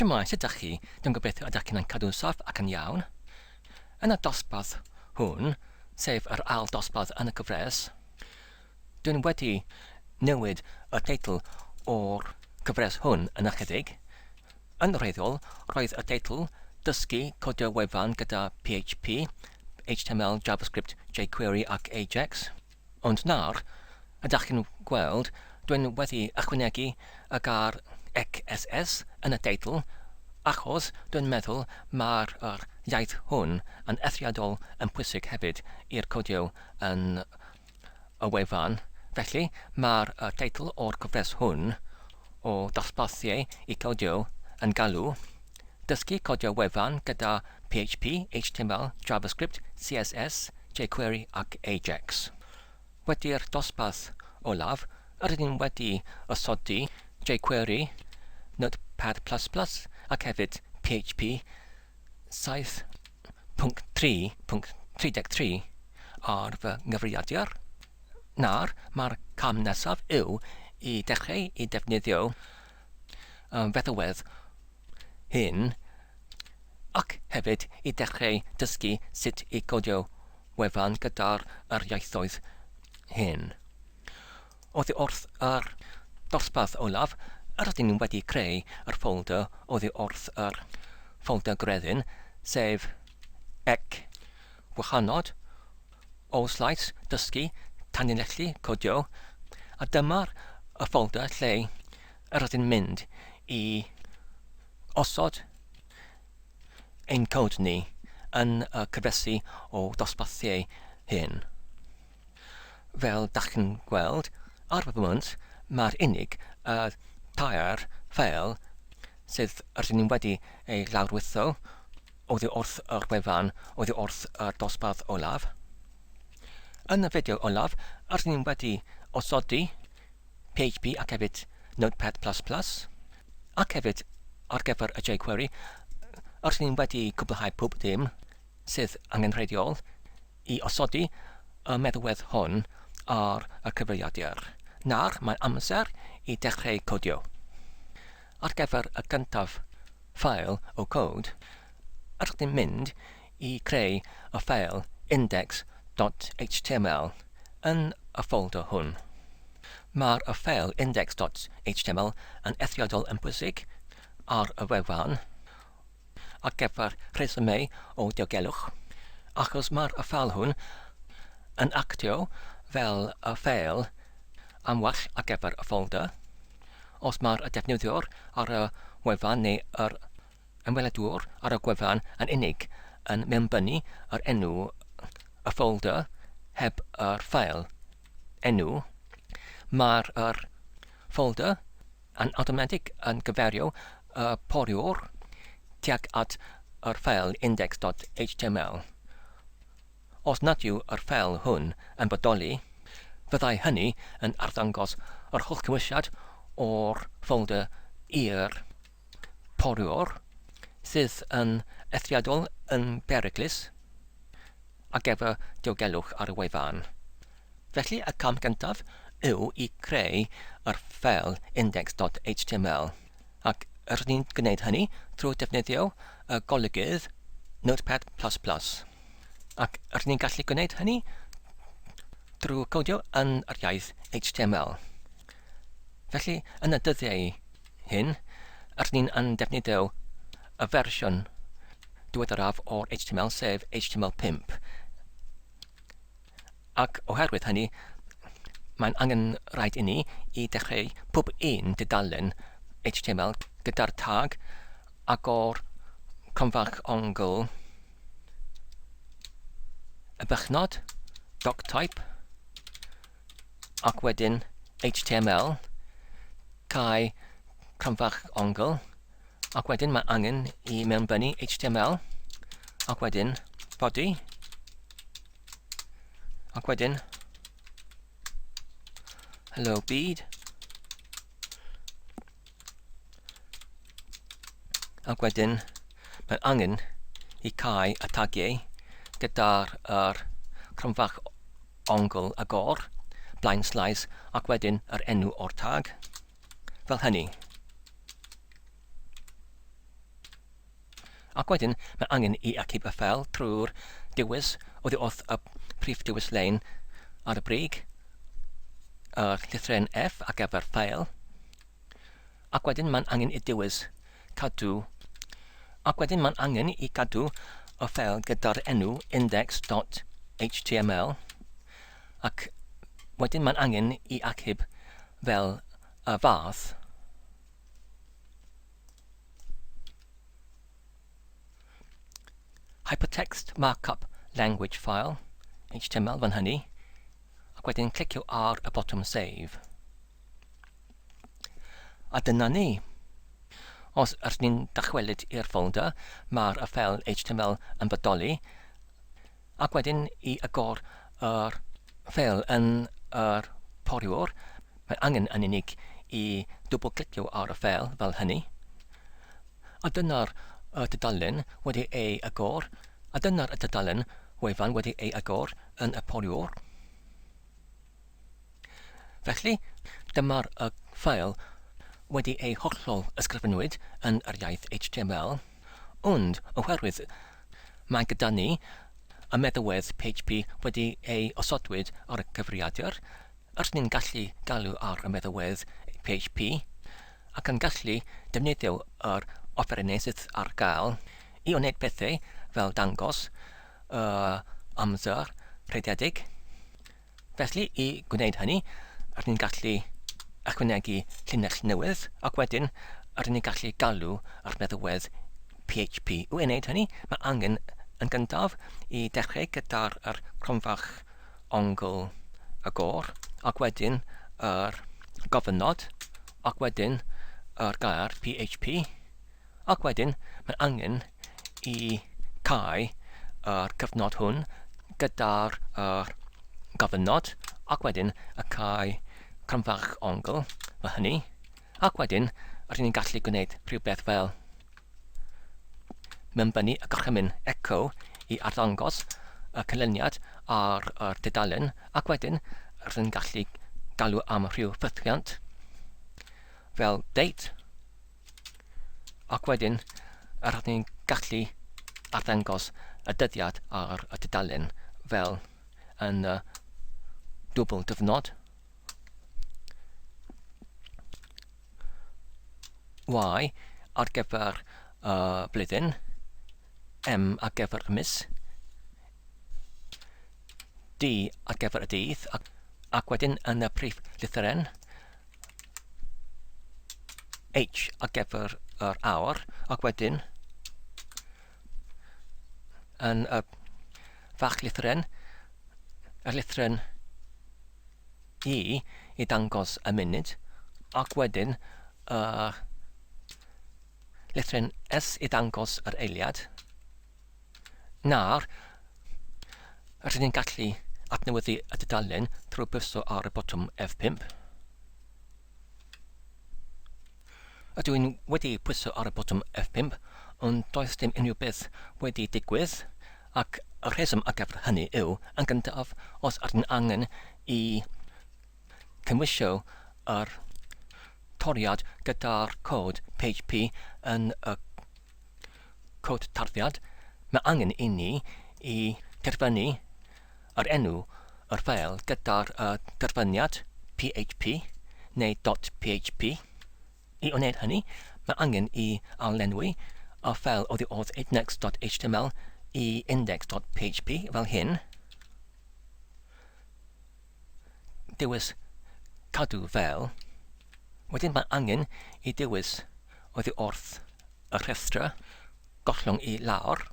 Siwmai, sut ydych chi? Dwi'n gobeithio ydych chi'n cadw'n saff ac yn iawn. Yn y dosbarth hwn, sef yr ail dosbarth yn y gyfres, dwi'n wedi newid y teitl o'r gyfres hwn yn ychydig. Yn wreiddiol, roedd y teitl dysgu codio wefan gyda PHP, HTML, JavaScript, jQuery ac Ajax. Ond nawr, ydych chi'n gweld, dwi'n wedi ychwanegu y gair XSS yn y teitl, achos dwi'n meddwl mae'r iaith hwn yn eithriadol yn pwysig hefyd i'r codio yn y wefan. Felly, mae'r teitl o'r gyfres hwn o dosbarthiau i codio yn galw dysgu codio wefan gyda PHP, HTML, JavaScript, CSS, jQuery ac Ajax. Wedi'r dosbarth olaf, rydyn ni'n wedi ysodi jQuery, Notepad++ ac hefyd PHP 7.3.33 ar fy nghyfrifiadur. Nawr, mae'r cam nesaf yw i dechrau i defnyddio feddalwedd hyn ac hefyd i dechrau dysgu sut i codio wefan gyda'r iaithoedd hyn. Oddi wrth yr dosbarth olaf, rydyn ni wedi creu yr ffolder oddi wrth yr ffolder greddyn, sef wahanod, o/, dysgu, tanlinellu, codio, a dyma'r y ffolder lle rydyn mynd i osod ein cod ni yn y cyfresu o dosbarthiau hyn. Fel dach chi'n gweld, ar y foment, mae'r unig tair ffeil sydd rydyn ni wedi ei lawrwytho oddi wrth yr wefan, oddi wrth yr dosbarth olaf. Yn y fideo olaf, rydyn ni wedi osodi PHP ac hefyd Notepad++, ac hefyd ar gyfer y jQuery, rydyn ni wedi cwblhau pob dim sydd angenrheidiol i osodi y meddalwedd hon ar y cyfrifiadur. Nawr, mae'n amser i dechrau codio. Ar gyfer y cyntaf ffeil o cod, rydyn mynd i creu y ffeil index.html yn y ffolder hwn. Mae'r ffeil index.html yn eithriadol yn pwysig ar y wefan ar gyfer rhesymau o diogelwch, achos mae'r ffeil hwn yn actio fel y ffeil amwell ar gyfer y ffolder. Os mae'r defnyddiwr ar y wefan neu yr ymweledwr ar y gwefan yn unig yn mewnbynnu yr enw y ffolder heb yr ffeil enw, mae'r ffolder yn awtomatig yn gyferio y poriwr tuag at yr ffeil index.html. Os nad yw yr ffeil hwn yn bodoli, fyddai hynny yn arddangos yr holl cymwysiad o'r ffolder i'r poriwr sydd yn eithriadol yn beryglus ar gyfer diogelwch ar y wefan. Felly y cam gyntaf yw i creu yr ffeil index.html ac rydyn ni'n gwneud hynny trwy defnyddio y golygydd Notepad++. Ac rydyn ni'n gallu gwneud hynny drwy codio yn yr iaith HTML. Felly, yn y dyddiau hyn, rydyn ni'n defnyddio y fersiwn diweddaraf o'r HTML, sef HTML5. Ac oherwydd hynny, mae'n angen rhaid i ni i dechrau pob un dudalen HTML gyda'r tag ac o'r cronfach ongl y bychnod, doctype, ac wedyn HTML, cael cronfach ongl, ac wedyn mae angen i mewnbynnu HTML, ac wedyn body, ac wedyn Helo Byd, ac wedyn mae angen i cael y tagiau gyda'r cronfach ongl agor, blaen slaes, ac wedyn yr enw o'r tag, fel hynny. Ac wedyn, mae angen I acib y ffeil trwy'r dewis oddi wrth y prif dewis lein ar y brig, y llythren F ar gyfer ffeil. Ac wedyn, mae'n angen I dewis cadw. Ac wedyn, mae'n angen I cadw y ffeil gyda'r enw index.html. Ac wedyn, mae'n angen I acib fel y fath. Hypertext Markup Language File, HTML fan hynny, ac wedyn clicio ar y botwm Save. A dyna ni. Os ydych ni'n dychwelyd i'r ffolder, mae'r ffeil HTML yn bodoli, ac wedyn I agor yr ffeil yn yr poriwr, mae angen yn unig I double-clicio ar y ffeil fel hynny. A dyna'r dudalen wedi ei agor, a dyna'r dudalen wefan wedi ei agor yn y poriwr. Felly, dyma'r ffeil wedi ei hollol ysgrifenwyd yn yr iaith HTML, ond oherwydd mae gyda ni y meddalwedd PHP wedi ei osodwyd ar y cyfrifiadur, ydych ni'n gallu galw ar y meddalwedd PHP ac yn gallu defnyddio yr offerynydd ar gael I wneud pethau fel dangos amser rhediedig. Felly, I gwneud hynny, ydych ni'n gallu ychwanegu llinell newydd, ac wedyn ydych ni'n gallu galw ar meddalwedd PHP. I wneud hynny, mae angen yn gyntaf I dechrau gyda'r cronfach ongl agor, ac wedyn yr gofynod, ac wedyn yr gair PHP, ac wedyn mae angen I cau yr cyfnod hwn gyda'r gofynod, ac wedyn y cau cronfach ongl, mae hynny, ac wedyn ydych ni'n gallu gwneud rhywbeth fel mynbynnu y gorchymyn echo I arddangos y canlyniad ar y dudalen, ac wedyn ydych ni'n gallu galw am rhyw ffythiant fel date, ac wedyn ydych ni'n gallu arddangos y dyddiad ar y dudalen fel yn dwbl dyfnod. Y ar gyfer blwyddyn, M ar gyfer y mis, D ar gyfer y dydd, ac wedyn yn y prif lythyren, H ar gyfer yr awr, ac wedyn yn y fach lythyren, y lythyren I dangos y munud, ac wedyn lythyren S I dangos yr eiliad. Nawr, ydych ni'n gallu adnewyddu y dudalen trwy bwyso ar y botwm F5. Ydw i'n wedi pwyso ar y botwm F5, ond does dim unrhyw beth wedi digwydd, ac y rheswm ar gyfer hynny yw, yn gyntaf, os ydyn angen I cymwisio yr toriad gyda'r cod PHP yn y cod tarddiad, mae angen I ni I terfynu yr enw yr ffeil gyda'r terfyniad PHP neu .php. I wneud hynny, mae angen I allenwi y ffeil oddi wrth index.html I index.php fel hyn. Dewis cadw fel. Wedyn mae angen I dewis oddi wrth y rhestra, gollwng I lawr,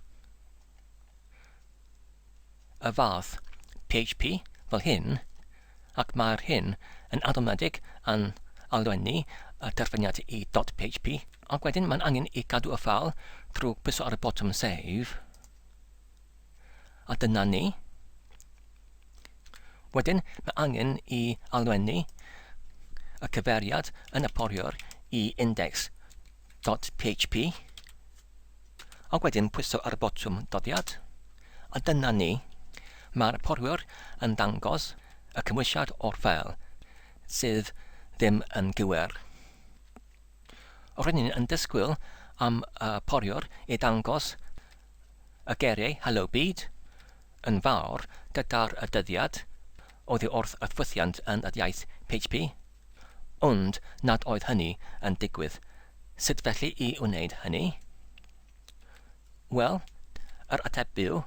y fath PHP fel hyn, ac mae'r hyn yn automatig yn alwennu y terfyniad I .php, ac wedyn mae'n angen I gadw y ffeil trwy pwyso ar y botwm Save. A dyna ni. Wedyn mae angen I alwennu y cyfeiriad yn y poriwr I index.php, ac wedyn pwyso ar y botwm doddiad. A dyna ni. Mae'r poriwr yn dangos y cymwysiad o'r ffeil sydd ddim yn gywir. Rydyn ni'n disgwyl am y poriwr I dangos y geiriau Helo Byd yn fawr gyda'r y dyddiad oddi wrth y ffwythiant yn y iaith PHP, ond nad oedd hynny yn digwydd. Sut felly i wneud hynny? Wel, yr ateb yw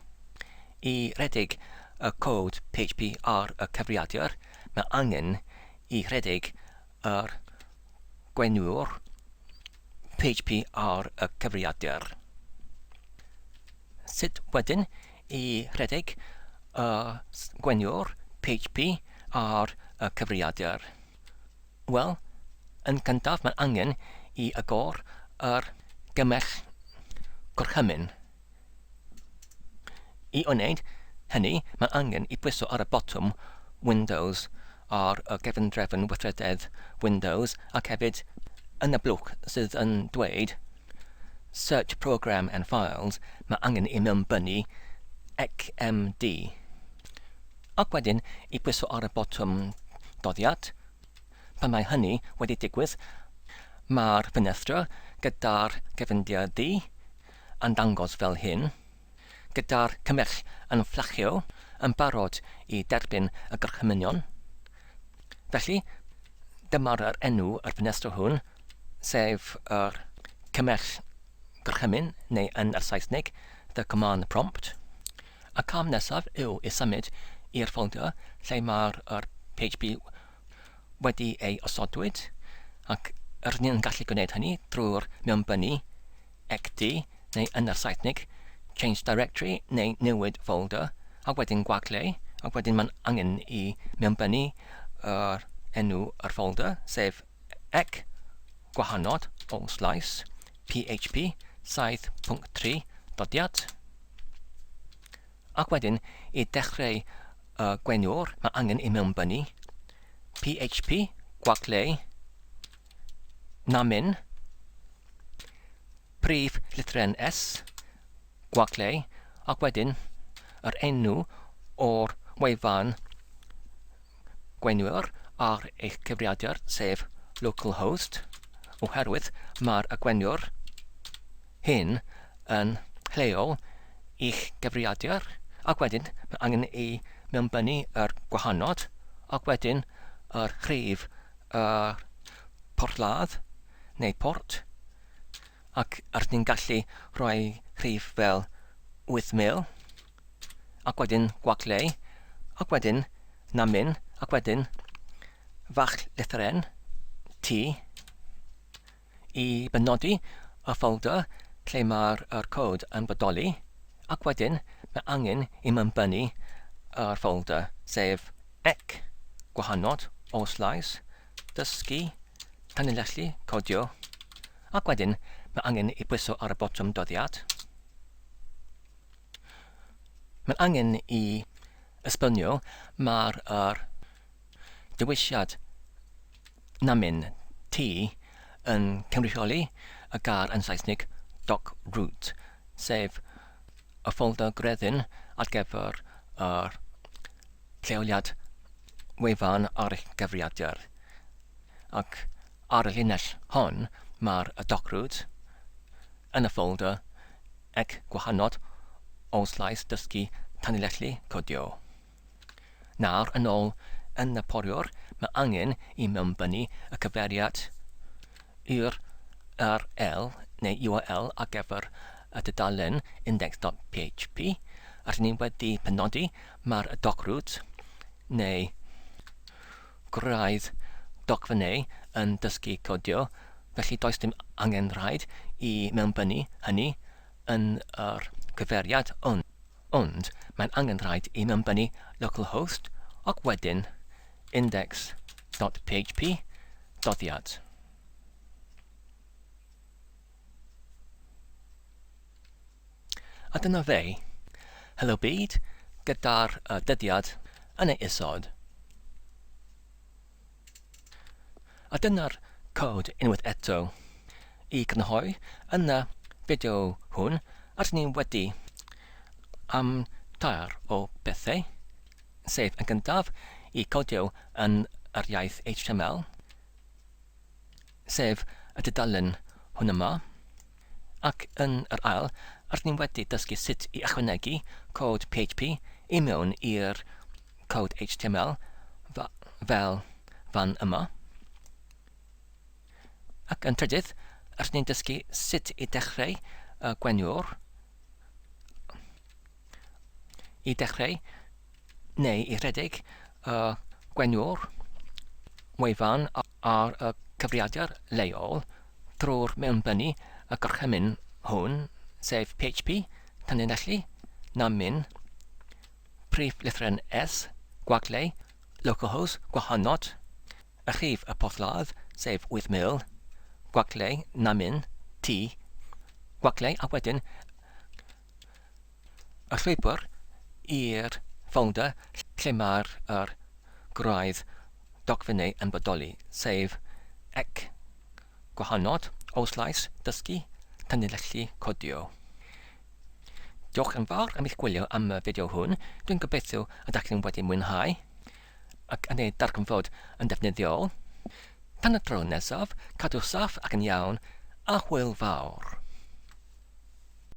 i rhedeg y cod PHP ar y cyfrifiadur, mae angen i rhedeg yr gwenwr PHP ar y cyfrifiadur. Sut wedyn i rhedeg y gwenwr PHP ar y cyfrifiadur? Wel, yn gyntaf mae angen i agor yr gymell gorchymyn. I wneud hynny, mae angen i pwyso ar y botwm Windows ar y gefndrefn weithrededd Windows ac hefyd yn y blwch sydd yn dweud Search Program and Files, mae angen i mewnbynnu XMD. Ac wedyn i pwyso ar y botwm doddiad. Pan mae hynny wedi digwydd, mae'r ffenestr gyda'r gefndir D yn dangos fel hyn, gyda'r cymell yn fflachio yn barod i derbyn y gorchymynion. Felly, dyma'r enw yr ffenestr hwn, sef yr cymell gorchymyn, neu yn y Saesneg, the command prompt. Y cam nesaf yw i symud i'r ffolder lle mae'r PHP wedi ei osodwyd, ac ni'n gallu gwneud hynny drwy'r mewnbynnu XD, neu yn yr Saesneg, change directory neu newid folder, a wedyn gwagle, a wedyn mae'n angen i mewnbynnu enw yr folder, sef ec gwahanod /php 7.3 dodiad. Ac wedyn i dechrau gwenwr, mae angen i mewnbynnu PHP gwagle namin prif lythren S gwagle, ac wedyn yr enw o'r wefan gwenwr ar eich cyfrifiadur, sef localhost, oherwydd mae'r gwenwr hyn yn lleol i'ch gyfrifiadur, ac wedyn mae angen i mewnbynnu yr gwahanod, ac wedyn yr chrif portladd neu port, ac ni'n gallu rhoi chrif fel 8000, ac wedyn gwagle, ac wedyn namin, ac wedyn fach lythren T i benodi y ffolder lle mae'r cod yn bodoli, ac wedyn mae angen i mewnbynnu yr ffolder, sef ec gwahanod /dysgu tanlinellu codio, ac wedyn mae angen i pwyso ar y botwm doddiad. Mae angen i esbonio mae'r dewisiad namin T yn cynrychioli y gair yn Saesneg doc root, sef y ffolder greddyn ar gyfer yr lleoliad wefan ar eich gyfrifiadur. Ac ar y linell hon mae'r doc root yn y ffolder ec gwahanod /dysgu tanlinellu codio. Nawr yn ôl yn y poriwr, mae angen i mewnbynnu y cyfeiriad URL neu URL ar gyfer y dudalen index.php. A ni wedi penodi mae'r doc root neu gwraidd docfynnu yn dysgu codio, felly does dim angen rhaid i mewnbynnu hynny yn yr cyfeiriad ond mae'n angen rhaid i mewnbynnu localhost ac wedyn index.php doddiad. A dyna fe, Helo Byd, gyda'r dyddiad yn ei isod. A dyna'r cod unwaith eto. I grynhoi yn y fideo hwn, at ni wedi am tair o bethau, sef yn gyntaf i codio yn yr iaith HTML, sef y dudalen hwn yma, ac yn yr ail Rydyn ni wedi dysgu sut I ychwanegu cod PHP I mewn i'r cod HTML fel fan yma. Ac yn trydydd, rydyn ni'n dysgu sut I dechrau gwenwr I dechrau neu I rhedeg gwenwr wefan ar y cyfrifiadur leol drwy'r mewnbynnu y gorchymyn hwn, sef PHP, tanlinellu, namin, prif lythren S, gwaglau, localhost, gwahanod, y rhif y porthladd, sef 8000, gwaglau, namin, T, gwaglau, a wedyn y llwybr i'r folder lle mae'r gwraidd dogfennau yn bodoli, sef ec, gwahanod, dysgu, tanlinellu, codio. Diolch yn fawr am eich gwylio am y fideo hwn. Dwi'n gobeithio ydych chi'n wedi mwynhau ac yn ei darganfod yn defnyddiol. Tan y tro nesaf, cadw saff ac yn iawn, a hwyl fawr.